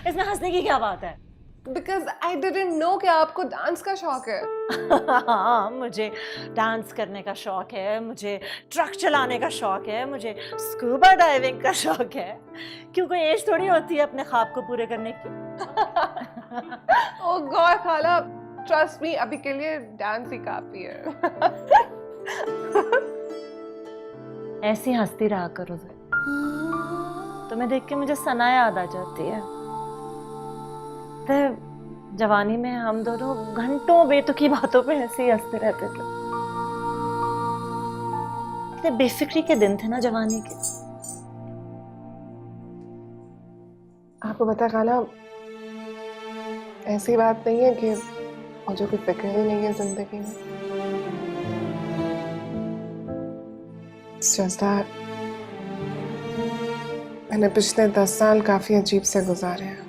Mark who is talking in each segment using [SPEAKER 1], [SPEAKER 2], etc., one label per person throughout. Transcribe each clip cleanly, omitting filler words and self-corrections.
[SPEAKER 1] इसमें हंसने की क्या बात है?
[SPEAKER 2] Because I didn't know कि आपको डांस का शौक है।
[SPEAKER 1] हाँ, मुझे डांस करने का शौक है, मुझे ट्रक चलाने का शौक है, मुझे स्कूबा डाइविंग का शौक है। क्यों, कोई एज थोड़ी होती है अपने ख्वाब को पूरे करने की?
[SPEAKER 2] Oh God, खाला, trust me, अभी के लिए डांस ही काफी है।
[SPEAKER 1] ऐसी हंसती रहा करो ज़रा। तुम्हें देख के मुझे सना याद आ जाती है। तो जवानी में हम दोनों घंटों बेतुकी बातों पे ऐसे ही हंसते रहते थे। इतने बेफिक्री के दिन थे ना जवानी के।
[SPEAKER 2] आपको पता खाला, ऐसी बात नहीं है कि मुझे कोई फिक्र ही नहीं है जिंदगी में। It's just that मैंने पिछले 10 साल काफी अजीब से गुजारे हैं।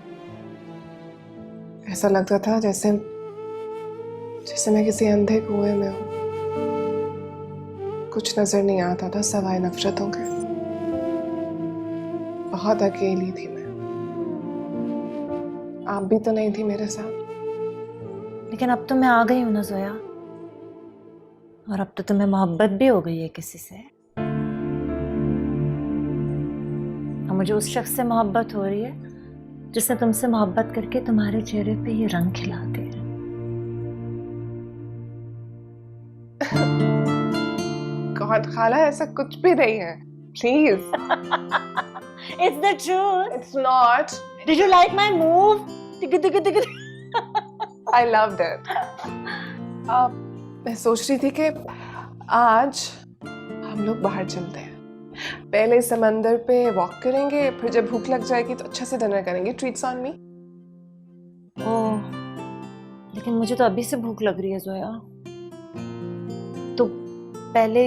[SPEAKER 2] ऐसा लगता था जैसे मैं किसी अंधे कुएं में हूँ। कुछ नजर नहीं आता था सवाए नफरतों के। बहुत अकेली थी मैं। आप भी तो नहीं थी मेरे साथ।
[SPEAKER 1] लेकिन अब तो मैं आ गई हूं ना जोया, और अब तो तुम्हें मोहब्बत भी हो गई है किसी से। और मुझे उस शख्स से मोहब्बत हो रही है जिसने तुमसे मोहब्बत करके तुम्हारे चेहरे पे ये रंग खिला दिए।
[SPEAKER 2] गॉड खाला, ऐसा कुछ भी नहीं है, please.
[SPEAKER 1] It's the truth.
[SPEAKER 2] It's not.
[SPEAKER 1] Did you like my move? Tick tick tick.
[SPEAKER 2] I loved it. मैं सोच रही थी कि आज हम लोग बाहर चलते हैं। पहले समंदर पे वॉक करेंगे, फिर जब भूख लग जाएगी तो अच्छा से डिनर करेंगे। Treats on me.
[SPEAKER 1] ओह, लेकिन मुझे तो अभी से भूख लग रही है जोया। तो पहले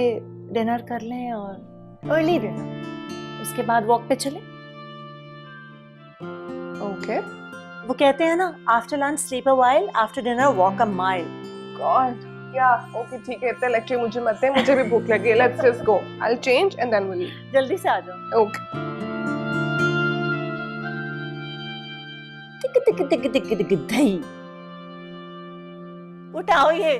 [SPEAKER 1] डिनर कर लें, और अर्ली डिनर, उसके बाद वॉक पे चलें।
[SPEAKER 2] ओके।
[SPEAKER 1] वो कहते हैं ना, after lunch sleep a while, after dinner walk a mile.
[SPEAKER 2] God, या ओके ठीक है, इतना लेक्चर मुझे मत दे, मुझे भी भूख लगी है। Let's just go. I will change and then will eat.
[SPEAKER 1] जल्दी से आ जाओ।
[SPEAKER 2] ओके।
[SPEAKER 1] टिक टिक टिक टिक टिक दही। उठाओ ये।